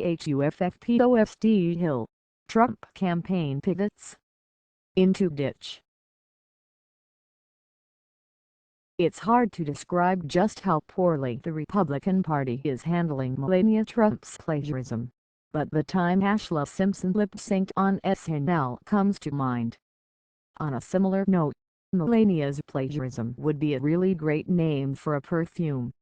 HUFFPOST Hill. Trump campaign pivots into ditch. It's hard to describe just how poorly the Republican Party is handling Melania Trump's plagiarism, but the time Ashla Simpson lip-synced on SNL comes to mind. On a similar note, Melania's plagiarism would be a really great name for a perfume.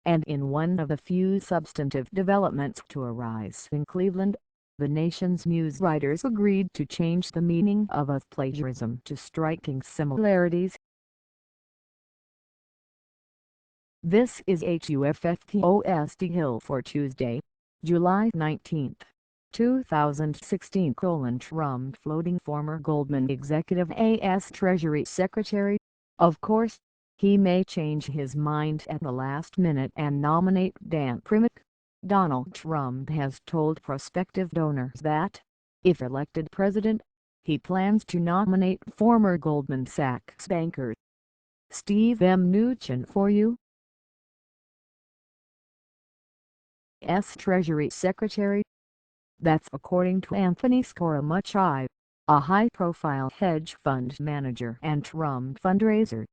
And in one of the few substantive developments to arise in Cleveland, the nation's news writers agreed to change the meaning of plagiarism to striking similarities. This is HUFFPOST Hill for Tuesday, July 19, 2016. Trump floating former Goldman executive as Treasury Secretary. Of course, he may change his mind at the last minute and nominate Dan Primack. Donald Trump has told prospective donors that, if elected president, he plans to nominate former Goldman Sachs banker Steve Mnuchin for U.S. Treasury Secretary. That's according to Anthony Scaramucci, a high-profile hedge fund manager and Trump fundraiser.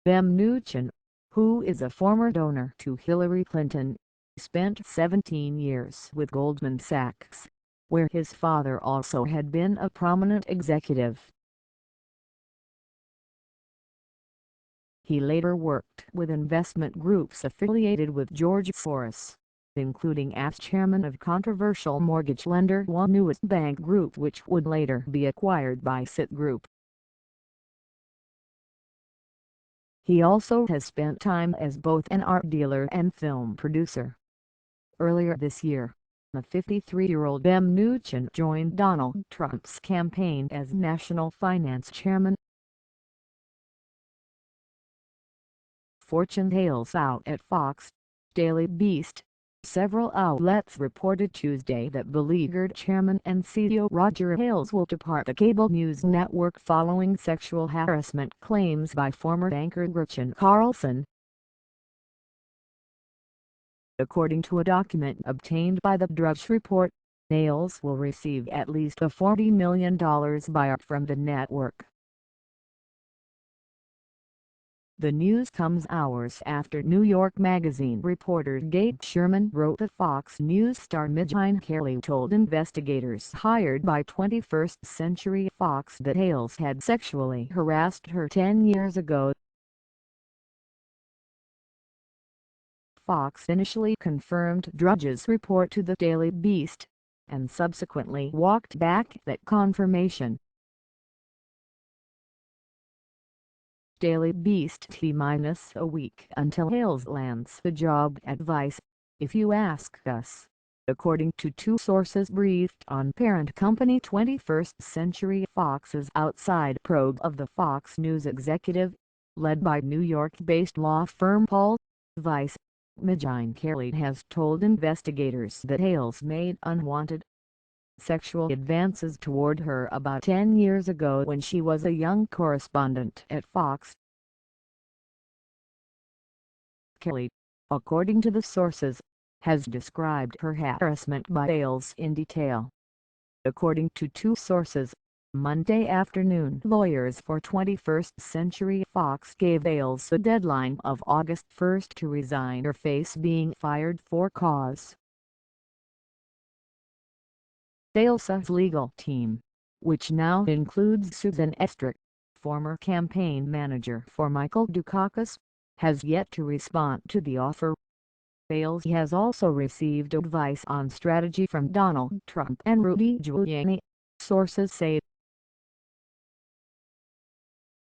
Mnuchin, who is a former donor to Hillary Clinton, spent 17 years with Goldman Sachs, where his father also had been a prominent executive. He later worked with investment groups affiliated with George Soros, including as chairman of controversial mortgage lender One Bank Group, which would later be acquired by Citigroup. He also has spent time as both an art dealer and film producer. Earlier this year, the 53-year-old Mnuchin joined Donald Trump's campaign as National Finance Chairman. Fortune hails out at Fox, Daily Beast. Several outlets reported Tuesday that beleaguered chairman and CEO Roger Ailes will depart the cable news network following sexual harassment claims by former banker Gretchen Carlson. According to a document obtained by the Drudge Report, Ailes will receive at least a $40 million buyout from the network. The news comes hours after New York Magazine reporter Gabe Sherman wrote that Fox News star Megyn Kelly told investigators hired by 21st Century Fox that Ailes had sexually harassed her 10 years ago. Fox initially confirmed Drudge's report to the Daily Beast, and subsequently walked back that confirmation. Daily Beast T-a week until Ailes lands a job at Vice, if you ask us, according to two sources briefed on parent company 21st Century Fox's outside probe of the Fox News executive, led by New York-based law firm Paul Weiss. Megyn Kelly has told investigators that Ailes made unwanted sexual advances toward her about 10 years ago when she was a young correspondent at Fox. Kelly, according to the sources, has described her harassment by Ailes in detail. According to two sources, Monday afternoon lawyers for 21st Century Fox gave Ailes a deadline of August 1 to resign or face being fired for cause. Ailes's legal team, which now includes Susan Estrich, former campaign manager for Michael Dukakis, has yet to respond to the offer. Ailes has also received advice on strategy from Donald Trump and Rudy Giuliani, sources say.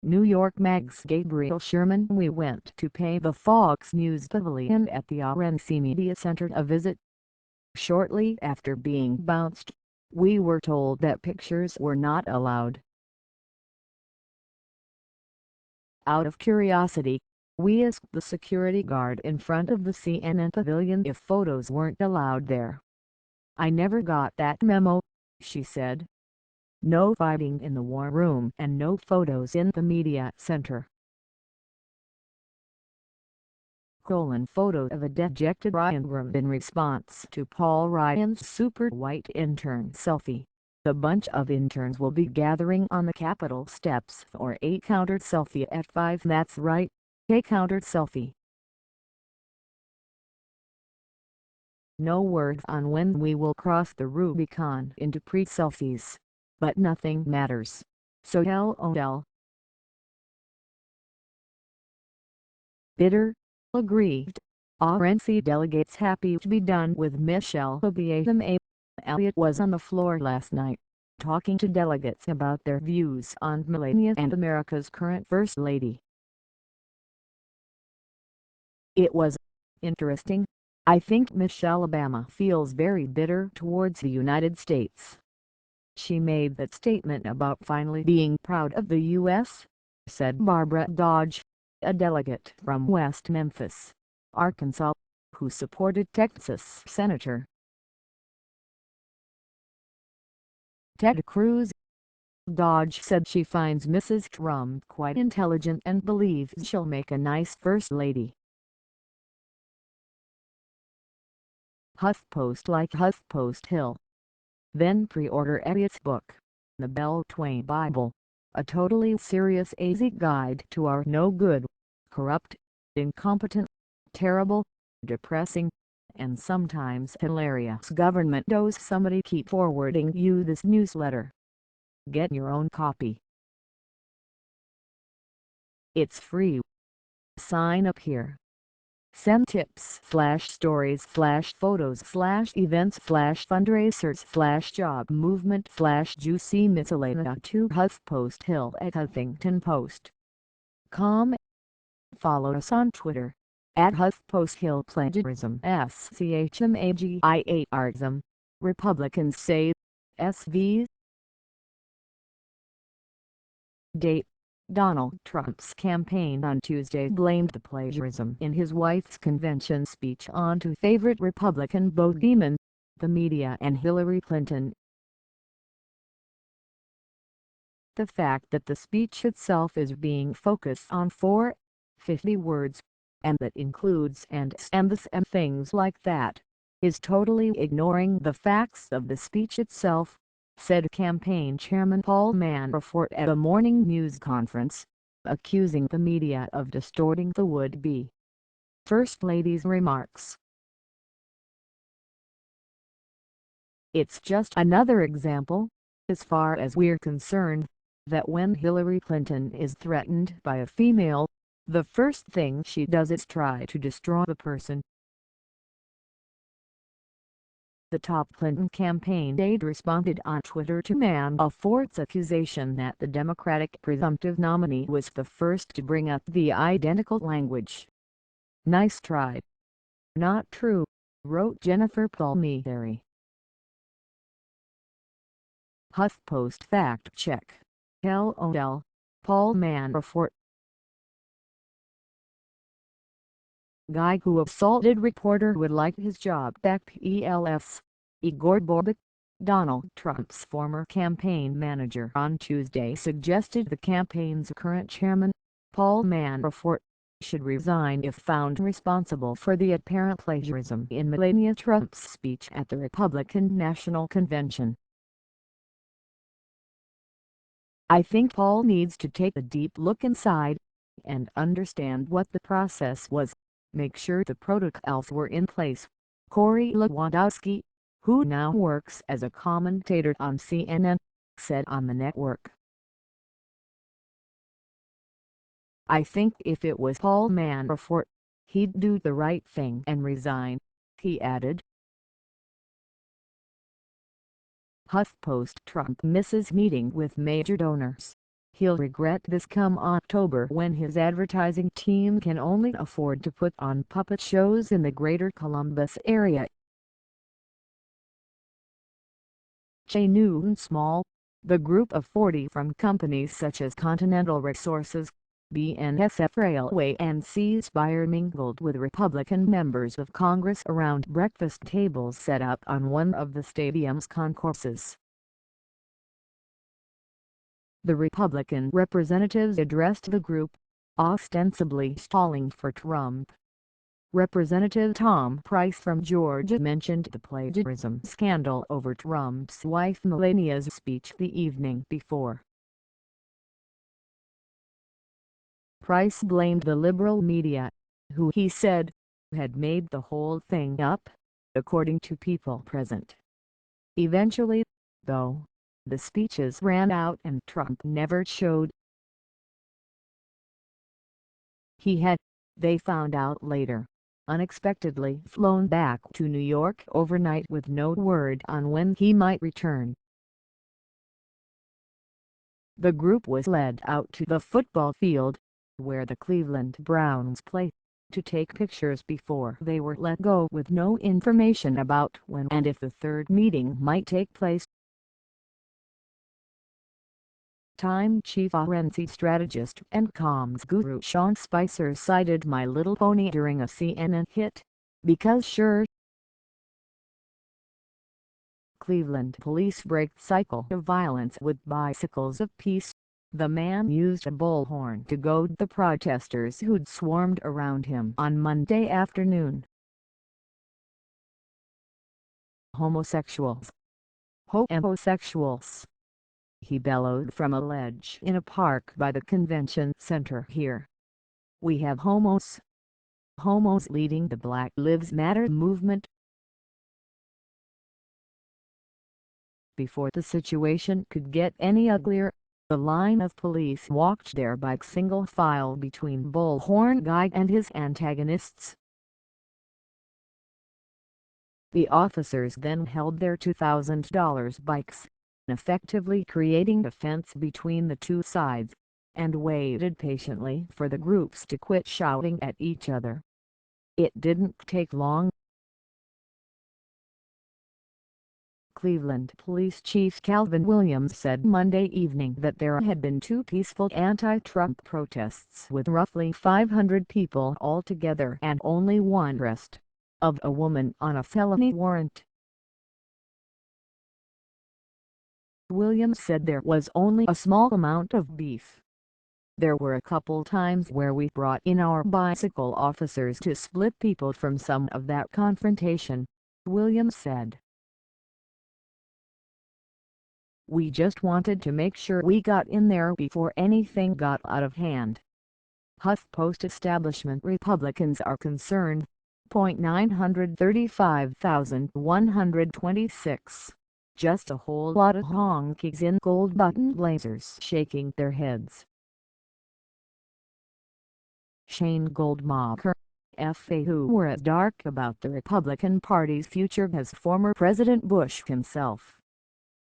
New York Mag's Gabriel Sherman: we went to pay the Fox News Pavilion at the RNC Media Center a visit. Shortly after being bounced, we were told that pictures were not allowed. Out of curiosity, we asked the security guard in front of the CNN pavilion if photos weren't allowed there. I never got that memo, she said. No fighting in the war room and no photos in the media center. Photo of a dejected Ryan Grim in response to Paul Ryan's super white intern selfie. The bunch of interns will be gathering on the Capitol steps for a counter selfie at 5. That's right, a counter selfie. No word on when we will cross the Rubicon into pre-selfies. But nothing matters. So LOL. Bitter, aggrieved, RNC delegates happy to be done with Michelle Obama. Elliott was on the floor last night, talking to delegates about their views on Melania and America's current First Lady. It was interesting. I think Michelle Obama feels very bitter towards the United States. She made that statement about finally being proud of the U.S., said Barbara Dodge, a delegate from West Memphis, Arkansas, who supported Texas Senator Ted Cruz. Dodge said she finds Mrs. Trump quite intelligent and believes she'll make a nice First Lady. HuffPost. Like HuffPost Hill. Then pre-order Elliott's book, The Bell Twain Bible, a totally serious AZ guide to our no-good, corrupt, incompetent, terrible, depressing, and sometimes hilarious government. Does somebody keep forwarding you this newsletter? Get your own copy. It's free. Sign up here. Send tips / stories / photos / events / fundraisers / job movement / juicy miscellanea to HuffPost Hill at HuffingtonPost.com. Follow us on Twitter at HuffPost Hill Plagiarism SCHMAGIARism. Republicans say SV. Date: Donald Trump's campaign on Tuesday blamed the plagiarism in his wife's convention speech onto favorite Republican bogeyman, the media and Hillary Clinton. The fact that the speech itself is being focused on 450 words, and that includes ands and this and things like that, is totally ignoring the facts of the speech itself, said campaign chairman Paul Manafort at a morning news conference, accusing the media of distorting the would-be First Lady's remarks. It's just another example, as far as we're concerned, that when Hillary Clinton is threatened by a female, the first thing she does is try to destroy the person. The top Clinton campaign aide responded on Twitter to Manafort's accusation that the Democratic presumptive nominee was the first to bring up the identical language. "Nice try." "Not true," wrote Jennifer Palmieri. HuffPost fact check. LOL. Paul Manafort. Guy who assaulted reporter would like his job back. PLS. Igor Borbik, Donald Trump's former campaign manager, on Tuesday suggested the campaign's current chairman, Paul Manafort, should resign if found responsible for the apparent plagiarism in Melania Trump's speech at the Republican National Convention. "I think Paul needs to take a deep look inside and understand what the process was, make sure the protocols were in place," Corey Lewandowski, who now works as a commentator on CNN, said on the network. "I think if it was Paul Manafort, he'd do the right thing and resign," he added. HuffPost. Trump misses meeting with major donors. He'll regret this come October when his advertising team can only afford to put on puppet shows in the greater Columbus area. J. Newton Small, the group of 40 from companies such as Continental Resources, BNSF Railway and C Spire, mingled with Republican members of Congress around breakfast tables set up on one of the stadium's concourses. The Republican representatives addressed the group, ostensibly stalling for Trump. Representative Tom Price from Georgia mentioned the plagiarism scandal over Trump's wife Melania's speech the evening before. Price blamed the liberal media, who he said had made the whole thing up, according to people present. Eventually, though, the speeches ran out and Trump never showed. He had, they found out later, unexpectedly flown back to New York overnight with no word on when he might return. The group was led out to the football field, where the Cleveland Browns play, to take pictures before they were let go with no information about when and if the third meeting might take place. Time chief forensic strategist and comms guru Sean Spicer cited My Little Pony during a CNN hit, "Because sure." Cleveland police break cycle of violence with bicycles of peace. The man used a bullhorn to goad the protesters who'd swarmed around him on Monday afternoon. Homosexuals. Homosexuals, he bellowed from a ledge in a park by the convention center here. We have homos. Homos leading the Black Lives Matter movement. Before the situation could get any uglier, the line of police walked their bike single file between Bullhorn Guy and his antagonists. The officers then held their $2,000 bikes, effectively creating a fence between the two sides, and waited patiently for the groups to quit shouting at each other. It didn't take long. Cleveland Police Chief Calvin Williams said Monday evening that there had been two peaceful anti-Trump protests with roughly 500 people altogether and only one arrest of a woman on a felony warrant. Williams said there was only a small amount of beef. There were a couple times where we brought in our bicycle officers to split people from some of that confrontation, Williams said. We just wanted to make sure we got in there before anything got out of hand. HuffPost establishment Republicans are concerned. 935,126. Just a whole lot of honkies in gold button blazers shaking their heads. Shane Goldmacher, FA, who were as dark about the Republican Party's future as former President Bush himself.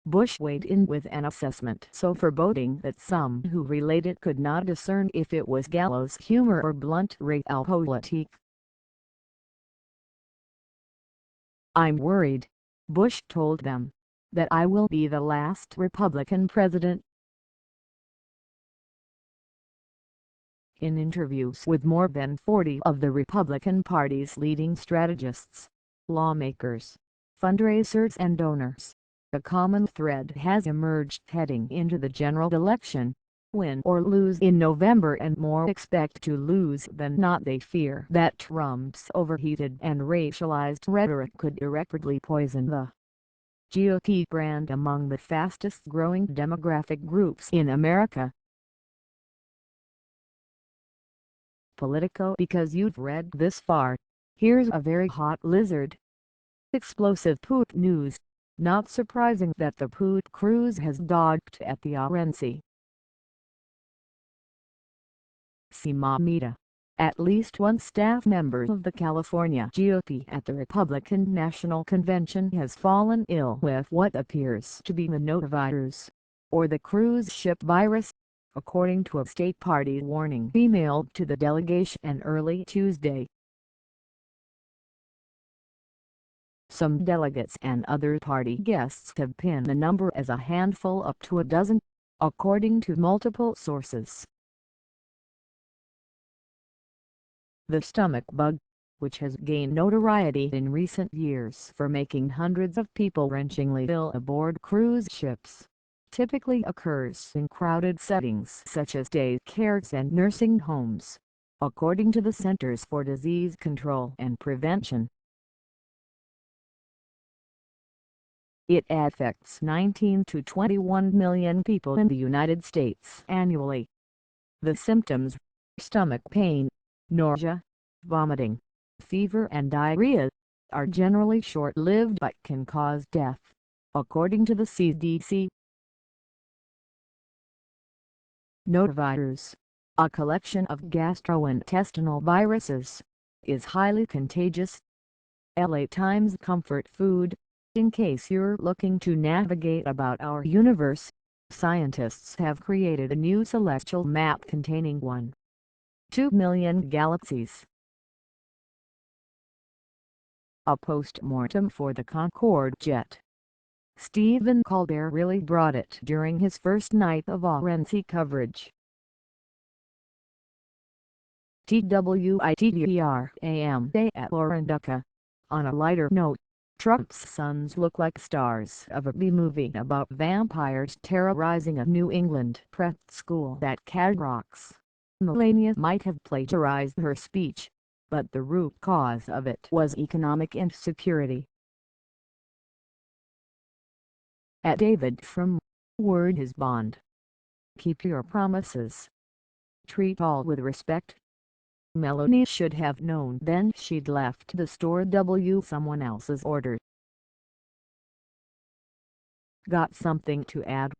Bush weighed in with an assessment so foreboding that some who related could not discern if it was gallows humor or blunt realpolitik. I'm worried, Bush told them, that I will be the last Republican president. In interviews with more than 40 of the Republican Party's leading strategists, lawmakers, fundraisers and donors, a common thread has emerged heading into the general election. Win or lose in November, and more expect to lose than not. They fear that Trump's overheated and racialized rhetoric could irreparably poison the GOP brand among the fastest-growing demographic groups in America. Politico. Because you've read this far, here's a very hot lizard. Explosive poot news. Not surprising that the poot cruise has docked at the RNC. Media. At least one staff member of the California GOP at the Republican National Convention has fallen ill with what appears to be the notavirus, or the cruise ship virus, according to a state party warning emailed to the delegation early Tuesday. Some delegates and other party guests have pinned the number as a handful up to a dozen, according to multiple sources. The stomach bug, which has gained notoriety in recent years for making hundreds of people wrenchingly ill aboard cruise ships, typically occurs in crowded settings such as daycares and nursing homes. according to the Centers for Disease Control and Prevention. It affects 19 to 21 million people in the United States annually. The symptoms: stomach pain, nausea, vomiting, fever and diarrhea, are generally short-lived but can cause death, according to the CDC. Notavirus, a collection of gastrointestinal viruses, is highly contagious. LA Times Comfort Food. In case you're looking to navigate about our universe, scientists have created a new celestial map containing 1.2 million galaxies. A post-mortem for the Concorde jet. Stephen Colbert really brought it during his first night of RNC coverage. TWITERAM Day at Loranduca. On a lighter note, Trump's sons look like stars of a B-movie about vampires terrorizing a New England prep school that Cat rocks. Melania might have plagiarized her speech, but the root cause of it was economic insecurity. At David from Word is bond. Keep your promises. Treat all with respect. Melanie should have known then she'd left the store someone else's order. Got something to add?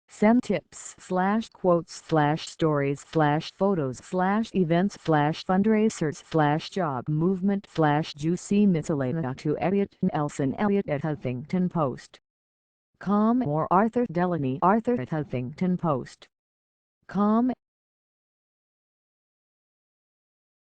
Send tips/quotes/stories/photos/events/fundraisers/job movement/juicy miscellanea to Elliot Nelson @HuffingtonPost.com or Arthur Delaney Arthur@HuffingtonPost.com.